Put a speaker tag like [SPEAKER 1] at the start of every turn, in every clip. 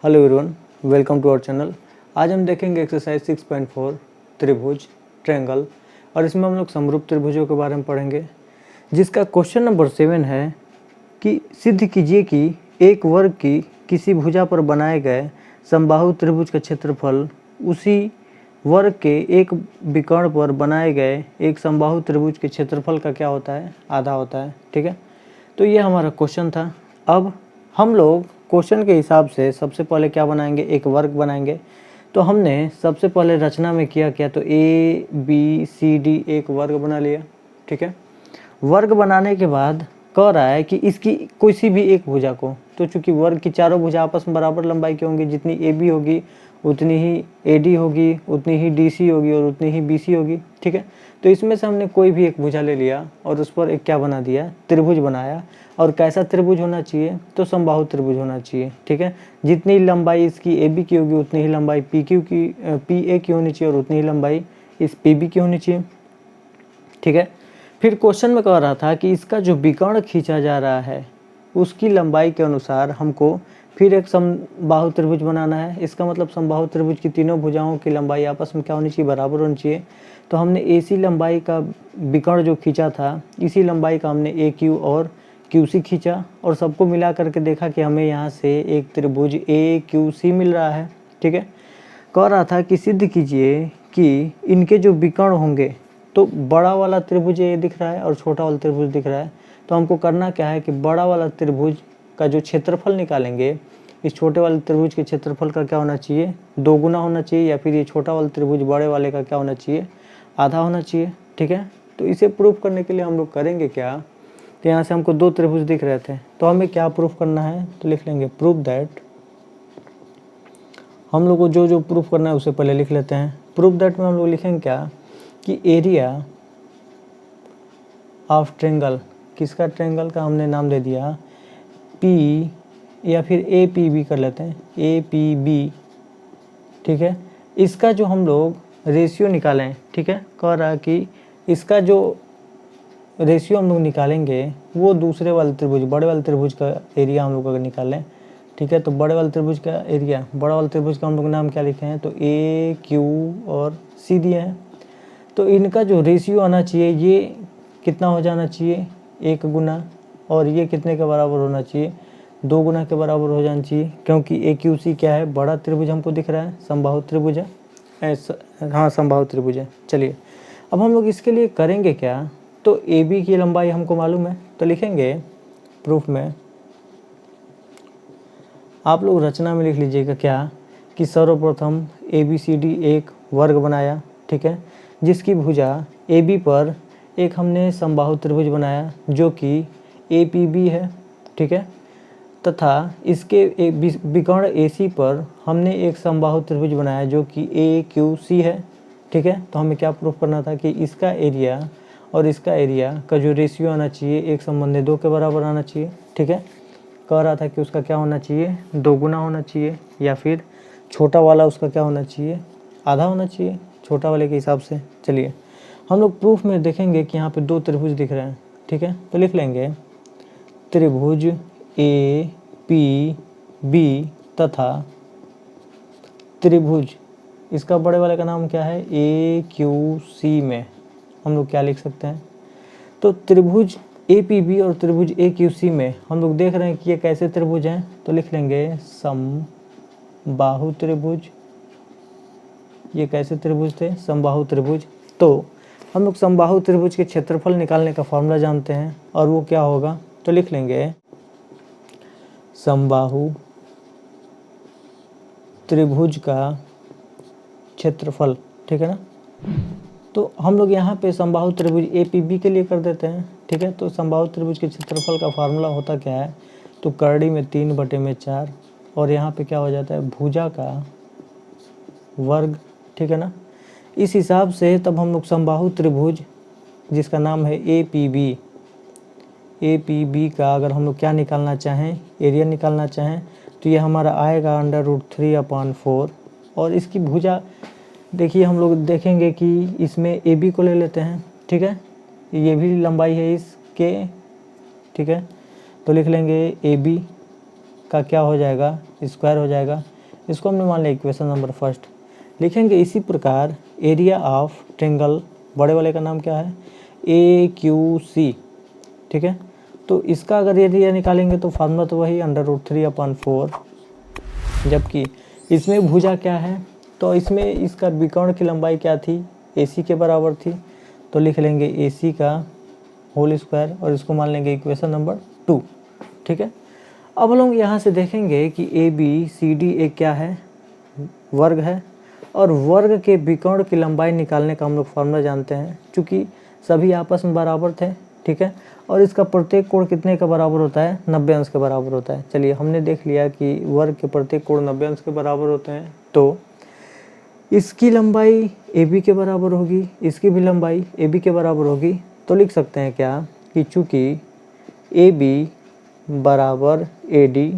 [SPEAKER 1] Hello everyone, welcome to our channel. आज हम देखेंगे एक्सरसाइज 6.4 त्रिभुज ट्रायंगल और इसमें हम लोग समरूप त्रिभुजों के बारे में पढ़ेंगे, जिसका क्वेश्चन नंबर 7 है कि सिद्ध कीजिए कि एक वर्ग की किसी भुजा पर बनाए गए समबाहु त्रिभुज का क्षेत्रफल उसी वर्ग के एक विकर्ण पर बनाए गए एक समबाहु त्रिभुज के क्षेत्रफल का क्या होता है, आधा होता है। ठीक है, तो ये हमारा क्वेश्चन था। अब हम लोग क्वेश्चन के हिसाब से सबसे पहले क्या बनाएंगे, एक वर्ग बनाएंगे। तो हमने सबसे पहले रचना में किया तो ए बी सी डी एक वर्ग बना लिया। ठीक है, वर्ग बनाने के बाद कह रहा है कि इसकी किसी भी एक भुजा को, तो चूंकि वर्ग की चारों भुजा आपस में बराबर लंबाई की होंगी, जितनी ए बी होगी उतनी ही ए डी होगी, उतनी ही डी सी होगी और उतनी ही बी सी होगी। ठीक है, तो इसमें से हमने कोई भी एक भुजा ले लिया और उस पर एक क्या बना दिया, त्रिभुज बनाया। और कैसा त्रिभुज होना चाहिए, तो समबाहु त्रिभुज होना चाहिए। ठीक है, जितनी लंबाई इसकी ए बी की होगी उतनी ही लंबाई पी क्यू की पी ए की होनी चाहिए और उतनी ही लंबाई इस पी बी की होनी चाहिए। ठीक है, फिर क्वेश्चन में कह रहा था कि इसका जो विकर्ण खींचा जा रहा है उसकी लंबाई के अनुसार हमको फिर एक समबाहु त्रिभुज बनाना है। इसका मतलब समबाहु त्रिभुज की तीनों भुजाओं की लंबाई आपस में क्या होनी चाहिए, बराबर होनी चाहिए। तो हमने एसी लंबाई का विकर्ण जो खींचा था, इसी लंबाई का हमने ए क्यू और क्यू सी खींचा और सबको मिला करके देखा कि हमें यहाँ से एक त्रिभुज ए क्यू सी मिल रहा है। ठीक है, कह रहा था कि सिद्ध कीजिए कि इनके जो विकर्ण होंगे, तो बड़ा वाला त्रिभुज ये दिख रहा है और छोटा वाला त्रिभुज दिख रहा है। तो हमको करना क्या है कि बड़ा वाला त्रिभुज का जो क्षेत्रफल निकालेंगे, इस छोटे वाले त्रिभुज के क्षेत्रफल का क्या होना चाहिए, 2 गुना होना चाहिए, या फिर ये छोटा वाला त्रिभुज बड़े वाले का क्या होना चाहिए, आधा होना चाहिए। ठीक है, तो इसे प्रूफ करने के लिए हम लोग करेंगे क्या, तो यहाँ से हमको 2 त्रिभुज दिख रहे थे, तो हमें क्या प्रूफ करना है, तो लिख लेंगे प्रूफ दैट। हम लोग को जो जो प्रूफ करना है उसे पहले लिख लेते हैं। प्रूफ दैट में हम लोग लिखेंगे क्या कि एरिया ऑफ ट्रायंगल, किसका ट्रायंगल का हमने नाम दे दिया पी, या फिर ए पी बी कर लेते हैं, ए पी बी। ठीक है, इसका जो हम लोग रेशियो निकालें, ठीक है, कह रहा है कि इसका जो रेशियो हम लोग निकालेंगे वो दूसरे वाले त्रिभुज, बड़े वाले त्रिभुज का एरिया हम लोग अगर निकालें। ठीक है, तो बड़े वाले त्रिभुज का एरिया, बड़ा वाले त्रिभुज का हम लोग नाम क्या लिखे हैं, तो ए क्यू और सी दिए हैं। तो इनका जो रेशियो आना चाहिए ये कितना हो जाना चाहिए, 1 गुना, और ये कितने के बराबर होना चाहिए, 2 गुना के बराबर हो जाना चाहिए, क्योंकि ए क्यू सी क्या है, बड़ा त्रिभुज हमको दिख रहा है, समबाहु त्रिभुज है। हाँ, समबाहु त्रिभुज है। चलिए, अब हम लोग इसके लिए करेंगे क्या, तो ए बी की लंबाई हमको मालूम है, तो लिखेंगे प्रूफ में, आप लोग रचना में लिख लीजिएगा क्या कि सर्वप्रथम ए बी सी डी एक वर्ग बनाया। ठीक है, जिसकी भुजा ए बी पर एक हमने समबाहु त्रिभुज बनाया जो कि ए पी बी है। ठीक है, तथा इसके विकर्ण ए सी पर हमने एक समबाहु त्रिभुज बनाया जो कि ए क्यू सी है। ठीक है, तो हमें क्या प्रूफ करना था कि इसका एरिया और इसका एरिया का जो रेशियो आना चाहिए 1/2 के बराबर आना चाहिए। ठीक है, कह रहा था कि उसका क्या होना चाहिए, 2 गुना होना चाहिए, या फिर छोटा वाला उसका क्या होना चाहिए, आधा होना चाहिए, छोटा वाले के हिसाब से। चलिए, हम लोग प्रूफ में देखेंगे कि यहाँ पे 2 त्रिभुज दिख रहे हैं। ठीक है, तो लिख लेंगे त्रिभुज ए पी बी तथा त्रिभुज, इसका बड़े वाले का नाम क्या है, ए क्यू सी में हम लोग क्या लिख सकते हैं, तो त्रिभुज ए पी बी और त्रिभुज ए क्यू सी में हम लोग देख रहे हैं कि ये कैसे त्रिभुज हैं, तो लिख लेंगे समबाहु त्रिभुज। ये कैसे त्रिभुज थे, समबाहु त्रिभुज। तो हम लोग समबाहु त्रिभुज के क्षेत्रफल निकालने का फॉर्मूला जानते हैं और वो क्या होगा, तो लिख लेंगे समबाहु त्रिभुज का क्षेत्रफल। ठीक है ना, तो हम लोग यहाँ पे समबाहु त्रिभुज ए पी बी के लिए कर देते हैं। ठीक है, तो समबाहु त्रिभुज के क्षेत्रफल का फार्मूला होता क्या है, तो करड़ी में 3/4 और यहाँ पे क्या हो जाता है, भुजा का वर्ग। ठीक है ना, इस हिसाब से तब हम लोग समबाहु त्रिभुज जिसका नाम है ए पी बी का अगर हम लोग क्या निकालना चाहें, एरिया निकालना चाहें, तो ये हमारा आएगा √3/4। और इसकी भुजा देखिए, हम लोग देखेंगे कि इसमें ए बी को ले लेते हैं। ठीक है, ये भी लंबाई है इसके। ठीक है, तो लिख लेंगे ए बी का क्या हो जाएगा, स्क्वायर हो जाएगा, इसको हमने मान लिया इक्वेशन नंबर फर्स्ट। लिखेंगे इसी प्रकार एरिया ऑफ ट्रेंगल, बड़े वाले का नाम क्या है, AQC, ठीक है। तो इसका अगर एरिया निकालेंगे तो फार्मूला तो वही √3/4, जबकि इसमें भुजा क्या है, तो इसमें इसका विकर्ण की लंबाई क्या थी, AC के बराबर थी, तो लिख लेंगे AC का होल स्क्वायर और इसको मान लेंगे इक्वेशन नंबर 2, ठीक है। अब हम लोग यहाँ से देखेंगे कि ABCD एक क्या है, वर्ग है, और वर्ग के विकर्ण की लंबाई निकालने का हम लोग फार्मूला जानते हैं, चूँकि सभी आपस में बराबर थे, ठीक है। और इसका प्रत्येक कोण कितने का बराबर होता है, 90 अंश के बराबर होता है। चलिए हमने देख लिया कि वर्ग के प्रत्येक कोण 90 अंश के बराबर होते हैं, तो इसकी लंबाई AB के बराबर होगी, इसकी भी लंबाई AB के बराबर होगी। तो लिख सकते हैं क्या कि चूँकि AB बराबर AD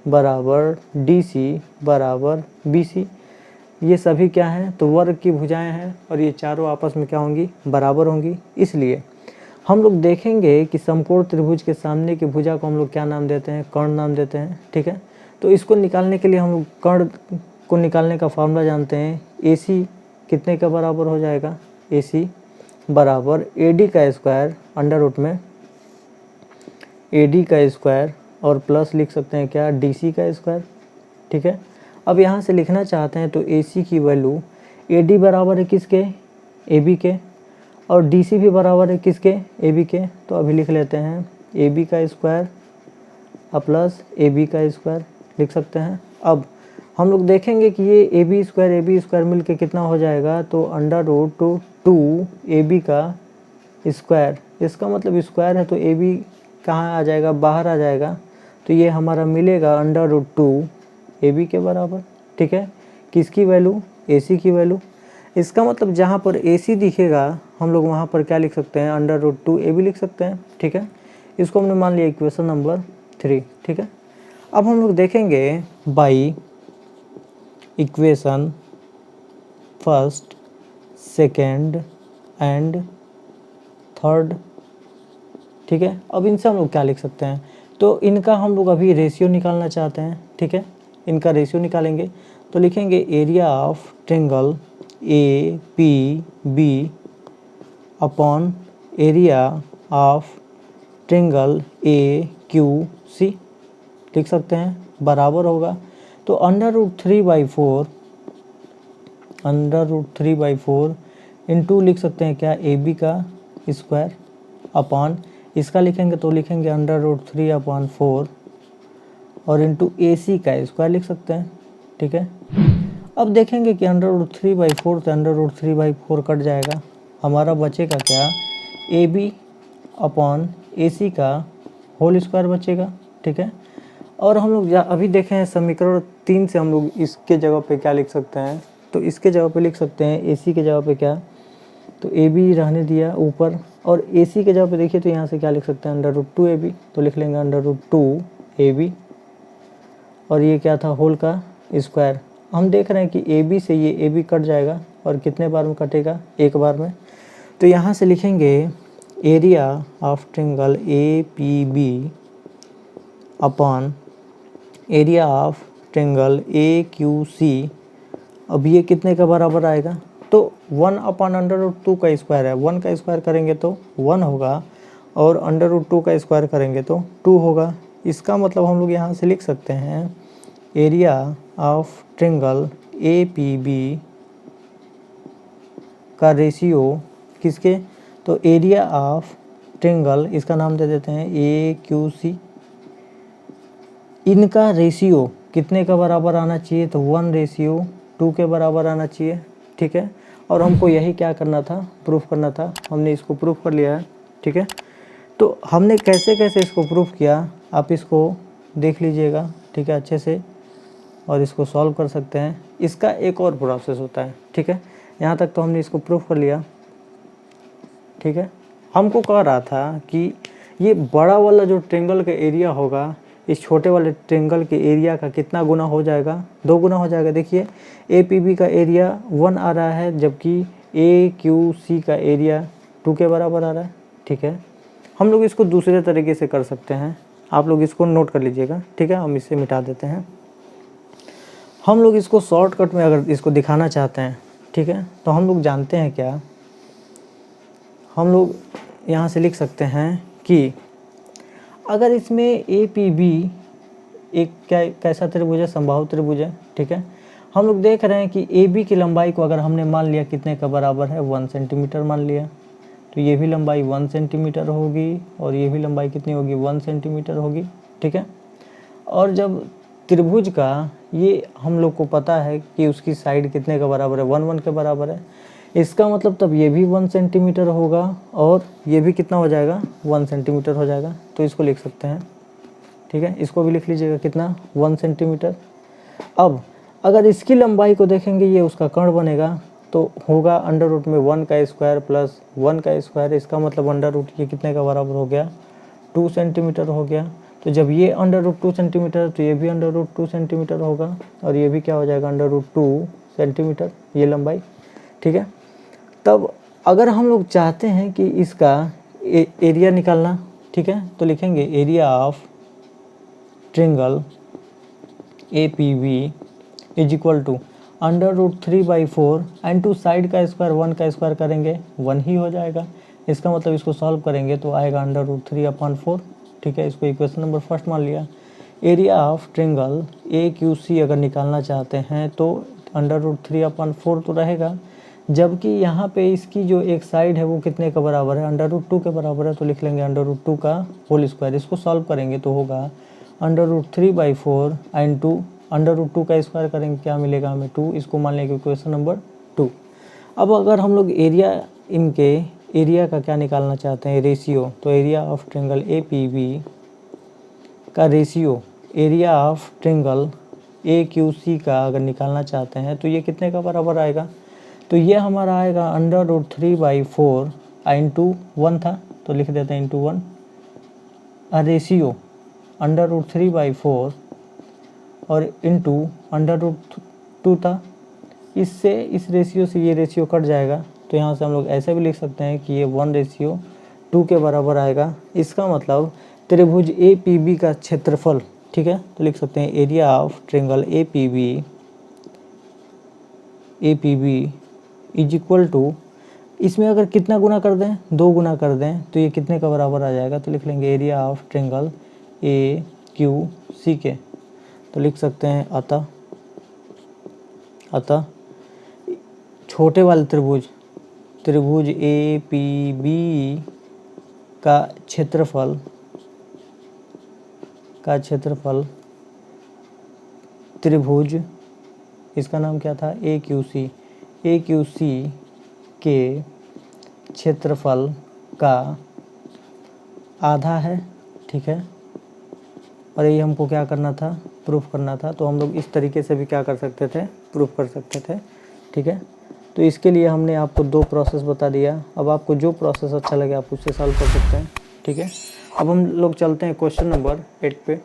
[SPEAKER 1] बराबर DC बराबर BC, ये सभी क्या हैं, तो वर्ग की भुजाएं हैं और ये चारों आपस में क्या होंगी, बराबर होंगी। इसलिए हम लोग देखेंगे कि समकोण त्रिभुज के सामने की भुजा को हम लोग क्या नाम देते हैं, कर्ण नाम देते हैं, ठीक है। तो इसको निकालने के लिए हम लोग कर्ण को निकालने का फार्मूला जानते हैं। AC कितने का बराबर हो जाएगा, AC बराबर AD का स्क्वायर अंडर रूट में AD का स्क्वायर और प्लस लिख सकते हैं क्या, DC का स्क्वायर, ठीक है। अब यहाँ से लिखना चाहते हैं तो AC की वैल्यू AD बराबर है किसके, AB के, और DC भी बराबर है किसके, AB के। तो अभी लिख लेते हैं AB का स्क्वायर प्लस AB का स्क्वायर लिख सकते हैं। अब हम लोग देखेंगे कि ये AB स्क्वायर मिल के कितना हो जाएगा, तो √2 AB का स्क्वायर, इसका मतलब स्क्वायर है तो AB कहाँ आ जाएगा, बाहर आ जाएगा, तो ये हमारा मिलेगा √2 AB के बराबर, ठीक है। किसकी वैल्यू, AC की वैल्यू। इसका मतलब जहाँ पर AC दिखेगा हम लोग वहाँ पर क्या लिख सकते हैं, √2 AB लिख सकते हैं, ठीक है। इसको हमने मान लिया इक्वेशन नंबर 3, ठीक है। अब हम लोग देखेंगे by equation first, second and third, ठीक है। अब इनसे हम लोग क्या लिख सकते हैं, तो इनका हम लोग अभी रेशियो निकालना चाहते हैं, ठीक है। इनका रेशियो निकालेंगे तो लिखेंगे area of triangle APB upon area of triangle AQC लिख सकते हैं, बराबर होगा तो √3/4 इंटू लिख सकते हैं क्या, AB का स्क्वायर अपॉन इसका लिखेंगे तो लिखेंगे √3/4 और इंटू AC का स्क्वायर लिख सकते हैं, ठीक है। अब देखेंगे कि √3/4 से √3/4 कट जाएगा, हमारा बचेगा क्या, AB अपॉन AC का होल स्क्वायर बचेगा, ठीक है। और हम लोग अभी देखे हैं समीकरण 3 से हम लोग इसके जगह पे क्या लिख सकते हैं, तो इसके जगह पे लिख सकते हैं AC के जगह पे क्या, तो AB रहने दिया ऊपर, और AC के जगह पे देखिए तो यहाँ से क्या लिख सकते हैं, √2 AB, तो लिख लेंगे √2 AB, और ये क्या था, होल का स्क्वायर। हम देख रहे हैं कि AB से ये AB कट जाएगा और कितने बार में कटेगा, एक बार में। तो यहाँ से लिखेंगे area of triangle APB upon area of triangle AQC। अब ये कितने का बराबर आएगा, तो 1/√2 का स्क्वायर है, 1 का स्क्वायर करेंगे तो 1 होगा और √2 का स्क्वायर करेंगे तो 2 होगा। इसका मतलब हम लोग यहाँ से लिख सकते हैं एरिया ऑफ ट्रेंगल APB का रेशियो किसके, तो एरिया ऑफ ट्रेंगल, इसका नाम दे देते हैं AQC, इनका रेशियो कितने का बराबर आना चाहिए, तो 1:2 के बराबर आना चाहिए, ठीक है। और हमको यही क्या करना था, प्रूफ करना था, हमने इसको प्रूफ कर लिया है, ठीक है। तो हमने कैसे कैसे इसको प्रूफ किया आप इसको देख लीजिएगा, ठीक है, अच्छे से, और इसको सॉल्व कर सकते हैं। इसका एक और प्रोसेस होता है, ठीक है। यहाँ तक तो हमने इसको प्रूफ कर लिया, ठीक है। हमको कह रहा था कि ये बड़ा वाला जो ट्रेंगल का एरिया होगा इस छोटे वाले ट्रेंगल के एरिया का कितना गुना हो जाएगा, 2 गुना हो जाएगा। देखिए APB का एरिया 1 आ रहा है, जबकि AQC का एरिया 2 के बराबर आ रहा है, ठीक है। हम लोग इसको दूसरे तरीके से कर सकते हैं, आप लोग इसको नोट कर लीजिएगा, ठीक है। हम इसे मिटा देते हैं। हम लोग इसको शॉर्टकट में अगर इसको दिखाना चाहते हैं, ठीक है, तो हम लोग जानते हैं क्या, हम लोग यहाँ से लिख सकते हैं कि अगर इसमें ए पी बी एक कैसा त्रिभुज है, समबाहु त्रिभुज है, ठीक है। हम लोग देख रहे हैं कि ए बी की लंबाई को अगर हमने मान लिया कितने का बराबर है, 1 सेंटीमीटर मान लिया, तो ये भी लंबाई 1 सेंटीमीटर होगी और ये भी लंबाई कितनी होगी, 1 सेंटीमीटर होगी, ठीक है। और जब त्रिभुज का ये हम लोग को पता है कि उसकी साइड कितने का बराबर है, 1 1 के बराबर है, इसका मतलब तब ये भी 1 सेंटीमीटर होगा और ये भी कितना हो जाएगा, 1 सेंटीमीटर हो जाएगा। तो इसको लिख सकते हैं, ठीक है, इसको भी लिख लीजिएगा कितना, 1 सेंटीमीटर। अब अगर इसकी लंबाई को देखेंगे, ये उसका कर्ण बनेगा, तो होगा अंडर रूट में 1 का स्क्वायर प्लस 1 का स्क्वायर, इसका मतलब अंडर रूट ये कितने का बराबर हो गया, 2 सेंटीमीटर हो गया। तो जब ये अंडर रूट 2 सेंटीमीटर, तो ये भी अंडर रूट 2 सेंटीमीटर होगा और ये भी क्या हो जाएगा, अंडर रूट 2 सेंटीमीटर, ये लंबाई, ठीक है। तब अगर हम लोग चाहते हैं कि इसका एरिया निकालना, ठीक है, तो लिखेंगे area of triangle A P B is equal to under root 3/4 and two side का स्क्वायर 1 का स्क्वायर करेंगे 1 ही हो जाएगा। इसका मतलब इसको सॉल्व करेंगे तो आएगा अंडर रूट 3/4, ठीक है। इसको इक्वेशन नंबर फर्स्ट मान लिया। Area of triangle A Q C अगर निकालना चाहते हैं तो अंडर रूट 3/4 तो रहेगा, जबकि यहाँ पे इसकी जो एक साइड है वो कितने का बराबर है, अंडर रूट 2 के बराबर है, तो लिख लेंगे अंडर रूट 2 का होल स्क्वायर। इसको सॉल्व करेंगे तो होगा under root 3/4 and 2, under root 2 का स्क्वायर करेंगे क्या मिलेगा हमें, 2, इसको मान लेंगे क्वेश्चन नंबर 2। अब अगर हम लोग एरिया, इनके एरिया का क्या निकालना चाहते हैं, रेशियो, तो area of triangle A P B का ratio area of triangle A Q C का अगर निकालना चाहते हैं तो ये कितने का बराबर आएगा, तो ये हमारा आएगा अंडर रूट 3/4 इंटू 1 था, तो लिख देते हैं इंटू 1, रेशियो अंडर रूट 3/4 और इंटू अंडर रूट 2 था। इससे इस रेशियो से ये रेशियो कट जाएगा, तो यहाँ से हम लोग ऐसे भी लिख सकते हैं कि ये 1:2 के बराबर आएगा। इसका मतलब त्रिभुज ए पी बी का क्षेत्रफल, ठीक है, तो लिख सकते हैं area of triangle A P B is equal to, इसमें अगर कितना गुना कर दें, 2 गुना कर दें, तो ये कितने का बराबर आ जाएगा, तो लिख लेंगे area of triangle A Q C के, तो लिख सकते हैं अतः छोटे वाले त्रिभुज ए पी बी का क्षेत्रफल त्रिभुज, इसका नाम क्या था, ए क्यू सी के क्षेत्रफल का आधा है, ठीक है। और ये हमको क्या करना था, प्रूफ करना था, तो हम लोग इस तरीके से भी क्या कर सकते थे, प्रूफ कर सकते थे, ठीक है। तो इसके लिए हमने आपको 2 प्रोसेस बता दिया। अब आपको जो प्रोसेस अच्छा लगे आप उससे सॉल्व कर सकते हैं, ठीक है। अब हम लोग चलते हैं क्वेश्चन नंबर 8 पे।